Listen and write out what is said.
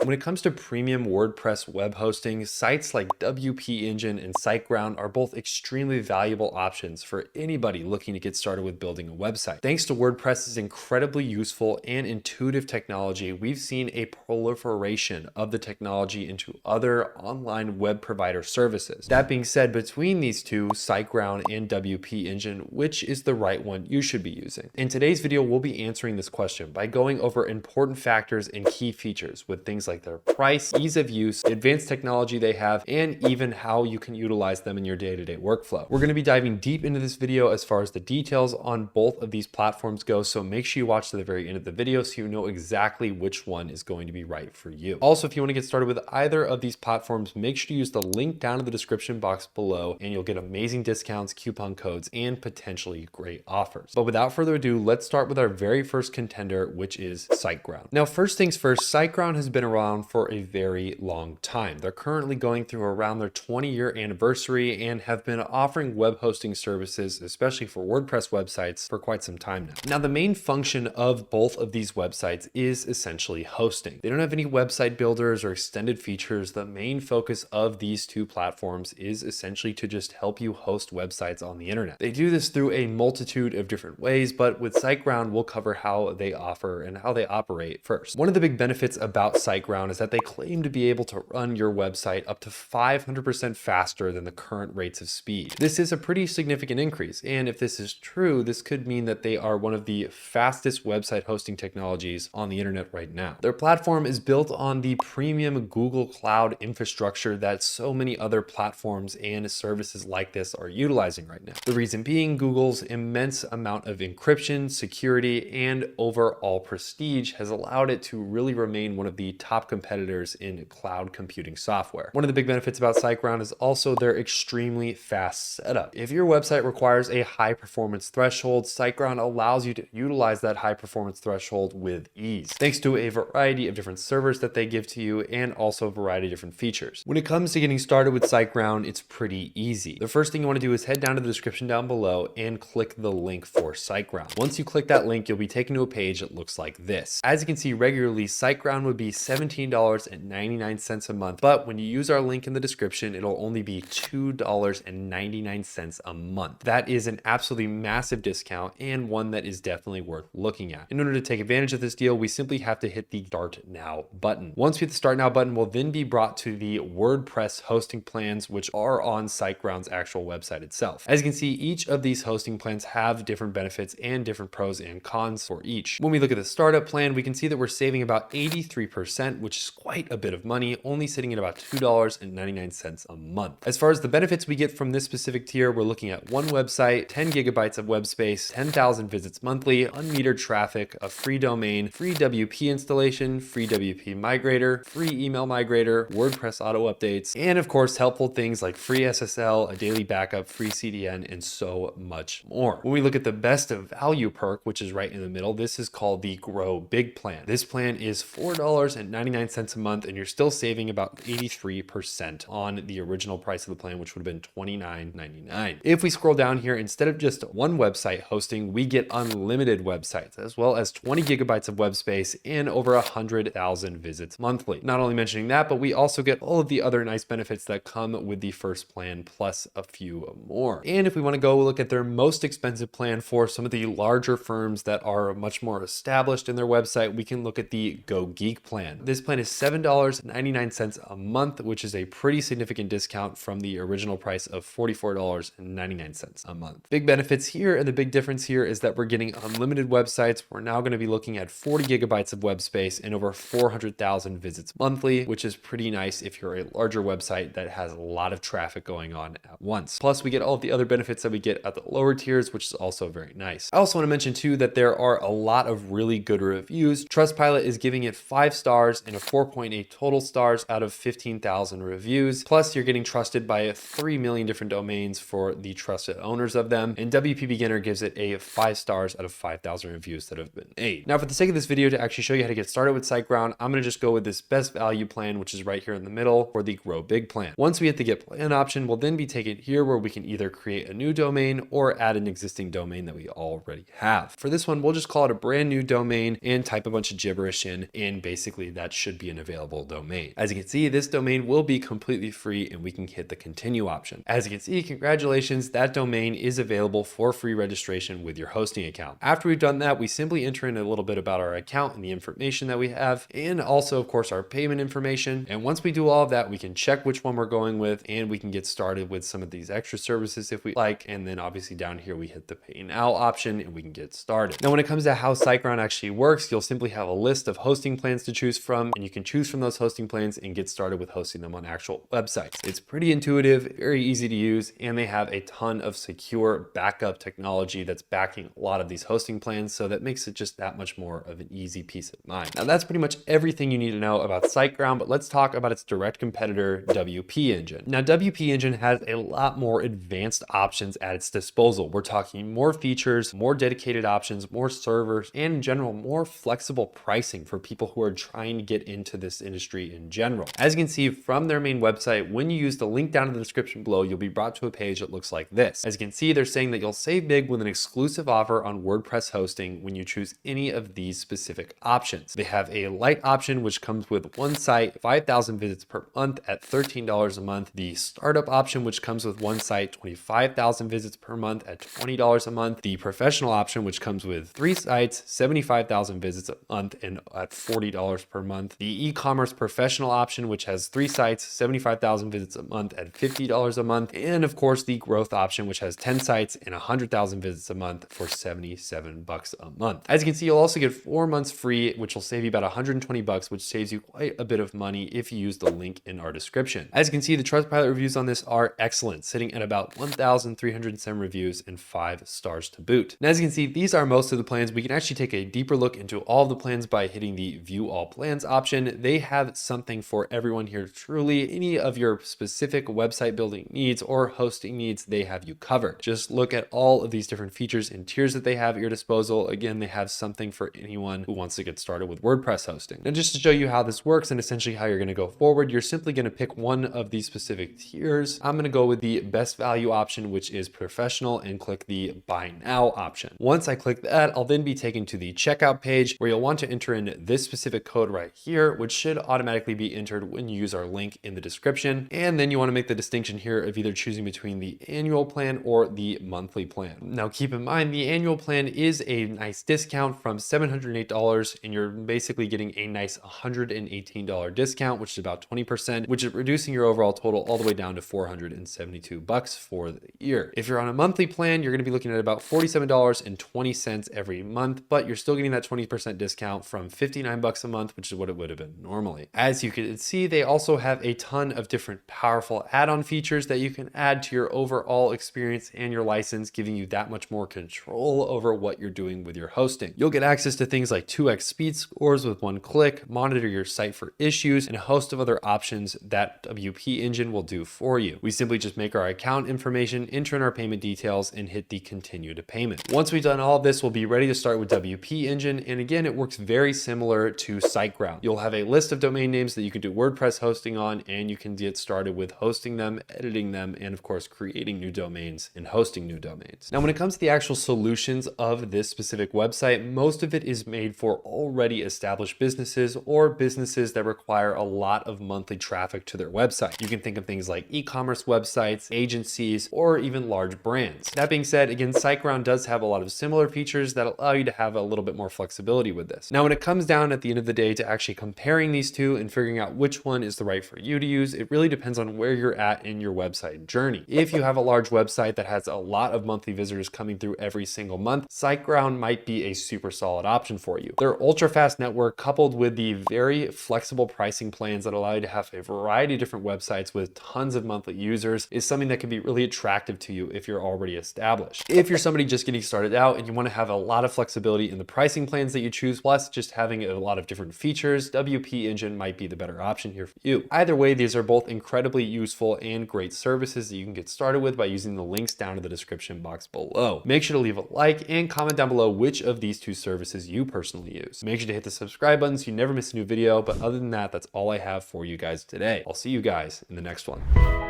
When it comes to premium WordPress web hosting, sites like WPEngine and Siteground are both extremely valuable options for anybody looking to get started with building a website. Thanks to WordPress's incredibly useful and intuitive technology, we've seen a proliferation of the technology into other online web provider services. That being said, between these two, Siteground and WPEngine, which is the right one you should be using? In today's video, we'll be answering this question by going over important factors and key features with things like their price, ease of use, advanced technology they have, and even how you can utilize them in your day-to-day workflow. We're going to be diving deep into this video as far as the details on both of these platforms go, so make sure you watch to the very end of the video so you know exactly which one is going to be right for you. Also, if you want to get started with either of these platforms, make sure to use the link down in the description box below and you'll get amazing discounts, coupon codes, and potentially great offers. But without further ado, let's start with our very first contender, which is Siteground. Now, first things first, Siteground has been around for a very long time. They're currently going through around their 20-year anniversary and have been offering web hosting services, especially for WordPress websites, for quite some time now. Now, the main function of both of these websites is essentially hosting. They don't have any website builders or extended features. The main focus of these two platforms is essentially to just help you host websites on the internet. They do this through a multitude of different ways, but with Siteground, we'll cover how they offer and how they operate first. One of the big benefits about Siteground is that they claim to be able to run your website up to 500% faster than the current rates of speed. This is a pretty significant increase, and if this is true, this could mean that they are one of the fastest website hosting technologies on the internet right now. Their platform is built on the premium Google Cloud infrastructure that so many other platforms and services like this are utilizing right now. The reason being, Google's immense amount of encryption, security, and overall prestige has allowed it to really remain one of the top competitors in cloud computing software. One of the big benefits about Siteground is also their extremely fast setup. If your website requires a high performance threshold, Siteground allows you to utilize that high performance threshold with ease, thanks to a variety of different servers that they give to you and also a variety of different features. When it comes to getting started with Siteground, it's pretty easy. The first thing you want to do is head down to the description down below and click the link for Siteground. Once you click that link, you'll be taken to a page that looks like this. As you can see, regularly, Siteground would be $17.99 a month, but when you use our link in the description, it'll only be $2.99 a month. That is an absolutely massive discount and one that is definitely worth looking at. In order to take advantage of this deal, we simply have to hit the Start Now button. Once we hit the Start Now button, we'll then be brought to the WordPress hosting plans, which are on Siteground's actual website itself. As you can see, each of these hosting plans have different benefits and different pros and cons for each. When we look at the startup plan, we can see that we're saving about 83%, which is quite a bit of money, only sitting at about $2.99 a month. As far as the benefits we get from this specific tier, we're looking at one website, 10 gigabytes of web space, 10,000 visits monthly, unmetered traffic, a free domain, free WP installation, free WP migrator, free email migrator, WordPress auto updates, and of course, helpful things like free SSL, a daily backup, free CDN, and so much more. When we look at the best of value perk, which is right in the middle, this is called the Grow Big plan. This plan is $4.99 a month, and you're still saving about 83% on the original price of the plan, which would have been $29.99. If we scroll down here, instead of just one website hosting, we get unlimited websites, as well as 20 gigabytes of web space and over 100,000 visits monthly. Not only mentioning that, but we also get all of the other nice benefits that come with the first plan, plus a few more. And if we want to go look at their most expensive plan for some of the larger firms that are much more established in their website, we can look at the Go Geek plan. This plan is $7.99 a month, which is a pretty significant discount from the original price of $44.99 a month. Big benefits here, and the big difference here is that we're getting unlimited websites. We're now going to be looking at 40 gigabytes of web space and over 400,000 visits monthly, which is pretty nice if you're a larger website that has a lot of traffic going on at once. Plus, we get all of the other benefits that we get at the lower tiers, which is also very nice. I also want to mention too that there are a lot of really good reviews. Trustpilot is giving it 5 stars and a 4.8 total stars out of 15,000 reviews. Plus, you're getting trusted by 3 million different domains for the trusted owners of them. And WP Beginner gives it a 5 stars out of 5,000 reviews that have been made. Now, for the sake of this video, to actually show you how to get started with Siteground, I'm going to just go with this best value plan, which is right here in the middle, for the Grow Big plan. Once we hit the Get Plan option, we'll then be taken here where we can either create a new domain or add an existing domain that we already have. For this one, we'll just call it a brand new domain and type a bunch of gibberish in, and basically that should be an available domain. As you can see, this domain will be completely free and we can hit the continue option. As you can see, congratulations, that domain is available for free registration with your hosting account. After we've done that, we simply enter in a little bit about our account and the information that we have, and also of course our payment information. And once we do all of that, we can check which one we're going with and we can get started with some of these extra services if we like. And then obviously down here, we hit the pay now option and we can get started. Now, when it comes to how Siteground actually works, you'll simply have a list of hosting plans to choose from, and you can choose from those hosting plans and get started with hosting them on actual websites. It's pretty intuitive, very easy to use, and they have a ton of secure backup technology that's backing a lot of these hosting plans. So that makes it just that much more of an easy peace of mind. Now, that's pretty much everything you need to know about Siteground, but let's talk about its direct competitor, WPEngine. Now, WPEngine has a lot more advanced options at its disposal. We're talking more features, more dedicated options, more servers, and in general, more flexible pricing for people who are trying to get into this industry in general. As you can see from their main website, when you use the link down in the description below, you'll be brought to a page that looks like this. As you can see, they're saying that you'll save big with an exclusive offer on WordPress hosting when you choose any of these specific options. They have a light option, which comes with one site, 5,000 visits per month at $13 a month. The startup option, which comes with one site, 25,000 visits per month at $20 a month. The professional option, which comes with 3 sites, 75,000 visits a month and at $40 per month. The e-commerce professional option, which has 3 sites, 75,000 visits a month at $50 a month. And of course, the growth option, which has 10 sites and 100,000 visits a month for $77 a month. As you can see, you'll also get 4 months free, which will save you about $120, which saves you quite a bit of money if you use the link in our description. As you can see, the Trustpilot reviews on this are excellent, sitting at about 1,307 reviews and 5 stars to boot. And as you can see, these are most of the plans. We can actually take a deeper look into all of the plans by hitting the view all plans option. They have something for everyone here. Truly, any of your specific website building needs or hosting needs, they have you covered. Just look at all of these different features and tiers that they have at your disposal. Again, they have something for anyone who wants to get started with WordPress hosting. Now, just to show you how this works and essentially how you're going to go forward, you're simply going to pick one of these specific tiers. I'm going to go with the best value option, which is professional, and click the buy now option. Once I click that, I'll then be taken to the checkout page where you'll want to enter in this specific code right here, which should automatically be entered when you use our link in the description. And then you want to make the distinction here of either choosing between the annual plan or the monthly plan. Now, keep in mind, the annual plan is a nice discount from $708, and you're basically getting a nice $118 discount, which is about 20%, which is reducing your overall total all the way down to $472 for the year. If you're on a monthly plan, you're going to be looking at about $47.20 every month, but you're still getting that 20% discount from $59 a month, which is what it would have been normally. As you can see, they also have a ton of different powerful add-on features that you can add to your overall experience and your license, giving you that much more control over what you're doing with your hosting. You'll get access to things like 2x speed scores with one click, monitor your site for issues, and a host of other options that WPEngine will do for you. We simply just make our account information, enter in our payment details, and hit the continue to payment. Once we've done all of this, we'll be ready to start with WPEngine. And again, it works very similar to Siteground. You'll have a list of domain names that you can do WordPress hosting on, and you can get started with hosting them, editing them, and of course, creating new domains and hosting new domains. Now, when it comes to the actual solutions of this specific website, most of it is made for already established businesses or businesses that require a lot of monthly traffic to their website. You can think of things like e-commerce websites, agencies, or even large brands. That being said, again, Siteground does have a lot of similar features that allow you to have a little bit more flexibility with this. Now, when it comes down at the end of the day to actually comparing these two and figuring out which one is the right for you to use, it really depends on where you're at in your website journey. If you have a large website that has a lot of monthly visitors coming through every single month, Siteground might be a super solid option for you. Their ultra fast network, coupled with the very flexible pricing plans that allow you to have a variety of different websites with tons of monthly users, is something that can be really attractive to you if you're already established. If you're somebody just getting started out and you want to have a lot of flexibility in the pricing plans that you choose, plus just having a lot of different features, WPEngine might be the better option here for you. Either way, these are both incredibly useful and great services that you can get started with by using the links down in the description box below. Make sure to leave a like and comment down below which of these two services you personally use. Make sure to hit the subscribe button so you never miss a new video, but other than that, that's all I have for you guys today. I'll see you guys in the next one.